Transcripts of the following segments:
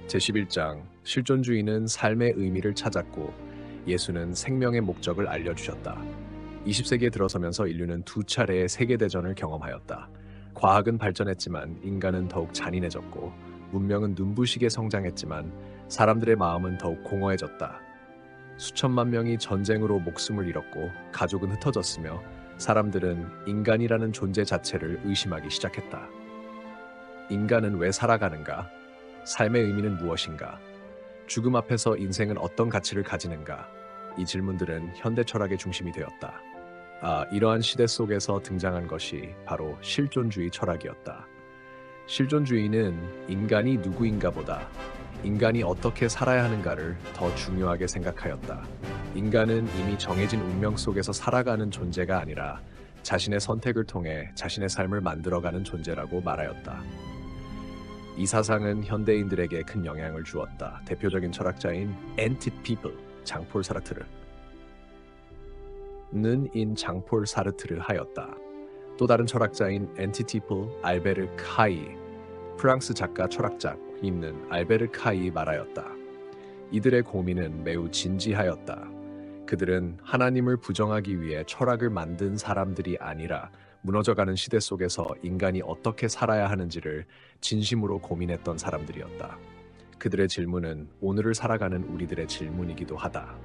제11장 실존주의는 삶의 의미를 찾았고 예수는 생명의 목적을 알려주셨다. 20세기에 들어서면서 인류는 두 차례의 세계대전을 경험하였다. 과학은 발전했지만 인간은 더욱 잔인해졌고 문명은 눈부시게 성장했지만 사람들의 마음은 더욱 공허해졌다. 수천만 명이 전쟁으로 목숨을 잃었고 가족은 흩어졌으며 사람들은 인간이라는 존재 자체를 의심하기 시작했다. 인간은 왜 살아가는가? 삶의 의미는 무엇인가? 죽음 앞에서 인생은 어떤 가치를 가지는가? 이 질문들은 현대 철학의 중심이 되었다. 이러한 시대 속에서 등장한 것이 바로 실존주의 철학이었다. 실존주의는 인간이 누구인가 보다 인간이 어떻게 살아야 하는가를 더 중요하게 생각하였다. 인간은 이미 정해진 운명 속에서 살아가는 존재가 아니라 자신의 선택을 통해 자신의 삶을 만들어가는 존재라고 말하였다. 이 사상은 현대인들에게 큰 영향을 주었다. 대표적인 철학자인 엔티피플 장폴 사르트르는 인 장폴 사르트르 하였다. 또 다른 철학자인 엔티티플 알베르 카이, 프랑스 작가 철학자 있는 알베르 카이 말하였다. 이들의 고민은 매우 진지하였다. 그들은 하나님을 부정하기 위해 철학을 만든 사람들이 아니라 무너져가는 시대 속에서 인간이 어떻게 살아야 하는지를 진심으로 고민했던 사람들이었다. 그들의 질문은 오늘을 살아가는 우리들의 질문이기도 하다.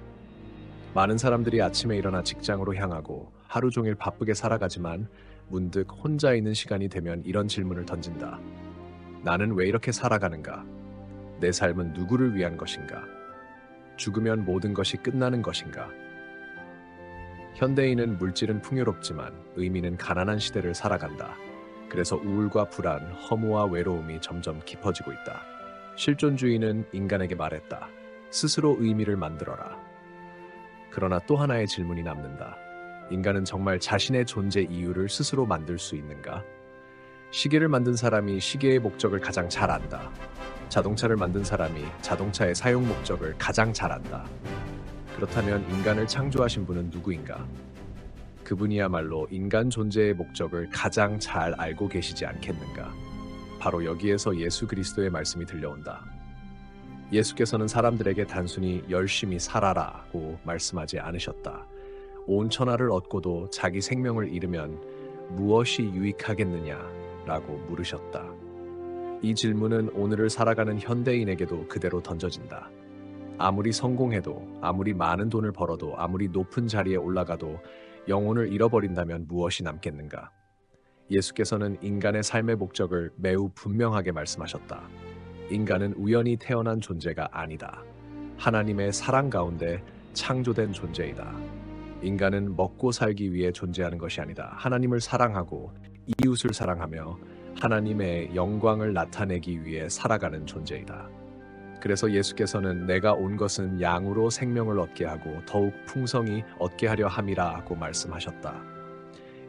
많은 사람들이 아침에 일어나 직장으로 향하고 하루 종일 바쁘게 살아가지만 문득 혼자 있는 시간이 되면 이런 질문을 던진다. 나는 왜 이렇게 살아가는가? 내 삶은 누구를 위한 것인가? 죽으면 모든 것이 끝나는 것인가? 현대인은 물질은 풍요롭지만 의미는 가난한 시대를 살아간다. 그래서 우울과 불안, 허무와 외로움이 점점 깊어지고 있다. 실존주의는 인간에게 말했다. 스스로 의미를 만들어라. 그러나 또 하나의 질문이 남는다. 인간은 정말 자신의 존재 이유를 스스로 만들 수 있는가? 시계를 만든 사람이 시계의 목적을 가장 잘 안다. 자동차를 만든 사람이 자동차의 사용 목적을 가장 잘 안다. 그렇다면 인간을 창조하신 분은 누구인가? 그분이야말로 인간 존재의 목적을 가장 잘 알고 계시지 않겠는가? 바로 여기에서 예수 그리스도의 말씀이 들려온다. 예수께서는 사람들에게 단순히 열심히 살아라고 말씀하지 않으셨다. 온 천하를 얻고도 자기 생명을 잃으면 무엇이 유익하겠느냐라고 물으셨다. 이 질문은 오늘을 살아가는 현대인에게도 그대로 던져진다. 아무리 성공해도, 아무리 많은 돈을 벌어도, 아무리 높은 자리에 올라가도 영혼을 잃어버린다면 무엇이 남겠는가? 예수께서는 인간의 삶의 목적을 매우 분명하게 말씀하셨다. 인간은 우연히 태어난 존재가 아니다. 하나님의 사랑 가운데 창조된 존재이다. 인간은 먹고 살기 위해 존재하는 것이 아니다. 하나님을 사랑하고 이웃을 사랑하며 하나님의 영광을 나타내기 위해 살아가는 존재이다. 그래서 예수께서는 내가 온 것은 양으로 생명을 얻게 하고 더욱 풍성히 얻게 하려 함이라고 말씀하셨다.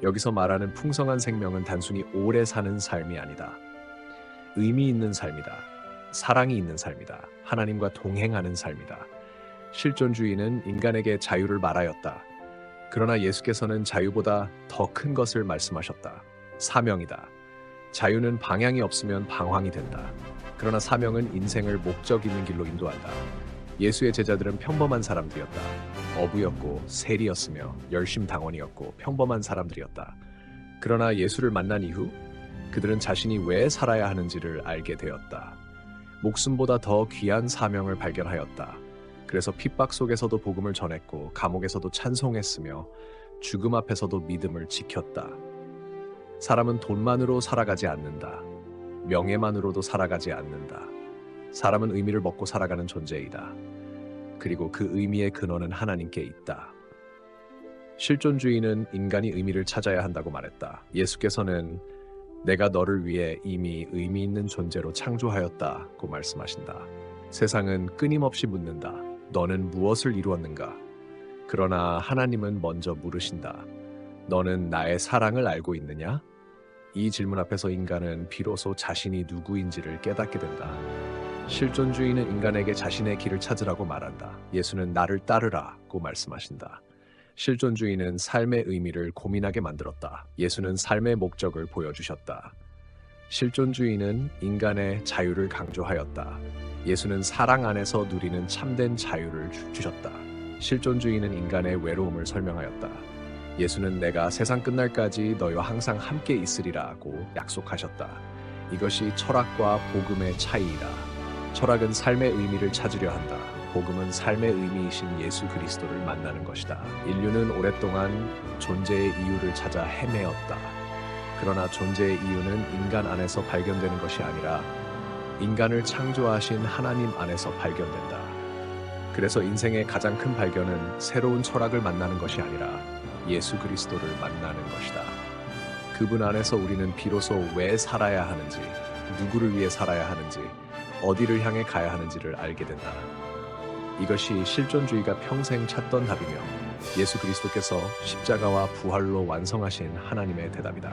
여기서 말하는 풍성한 생명은 단순히 오래 사는 삶이 아니다. 의미 있는 삶이다. 사랑이 있는 삶이다. 하나님과 동행하는 삶이다. 실존주의는 인간에게 자유를 말하였다. 그러나 예수께서는 자유보다 더 큰 것을 말씀하셨다. 사명이다. 자유는 방향이 없으면 방황이 된다. 그러나 사명은 인생을 목적 있는 길로 인도한다. 예수의 제자들은 평범한 사람들이었다. 어부였고 세리였으며 열심당원이었고 평범한 사람들이었다. 그러나 예수를 만난 이후 그들은 자신이 왜 살아야 하는지를 알게 되었다. 목숨보다 더 귀한 사명을 발견하였다. 그래서 핍박 속에서도 복음을 전했고 감옥에서도 찬송했으며 죽음 앞에서도 믿음을 지켰다. 사람은 돈만으로 살아가지 않는다. 명예만으로도 살아가지 않는다. 사람은 의미를 먹고 살아가는 존재이다. 그리고 그 의미의 근원은 하나님께 있다. 실존주의는 인간이 의미를 찾아야 한다고 말했다. 예수께서는 내가 너를 위해 이미 의미 있는 존재로 창조하였다고 말씀하신다. 세상은 끊임없이 묻는다. 너는 무엇을 이루었는가? 그러나 하나님은 먼저 물으신다. 너는 나의 사랑을 알고 있느냐? 이 질문 앞에서 인간은 비로소 자신이 누구인지를 깨닫게 된다. 실존주의는 인간에게 자신의 길을 찾으라고 말한다. 예수는 나를 따르라고 말씀하신다. 실존주의는 삶의 의미를 고민하게 만들었다. 예수는 삶의 목적을 보여주셨다. 실존주의는 인간의 자유를 강조하였다. 예수는 사랑 안에서 누리는 참된 자유를 주셨다. 실존주의는 인간의 외로움을 설명하였다. 예수는 내가 세상 끝날까지 너희와 항상 함께 있으리라고 약속하셨다. 이것이 철학과 복음의 차이이다. 철학은 삶의 의미를 찾으려 한다. 복음은 삶의 의미이신 예수 그리스도를 만나는 것이다. 인류는 오랫동안 존재의 이유를 찾아 헤매었다. 그러나 존재의 이유는 인간 안에서 발견되는 것이 아니라 인간을 창조하신 하나님 안에서 발견된다. 그래서 인생의 가장 큰 발견은 새로운 철학을 만나는 것이 아니라 예수 그리스도를 만나는 것이다. 그분 안에서 우리는 비로소 왜 살아야 하는지, 누구를 위해 살아야 하는지, 어디를 향해 가야 하는지를 알게 된다. 이것이 실존주의가 평생 찾던 답이며 예수 그리스도께서 십자가와 부활로 완성하신 하나님의 대답이다.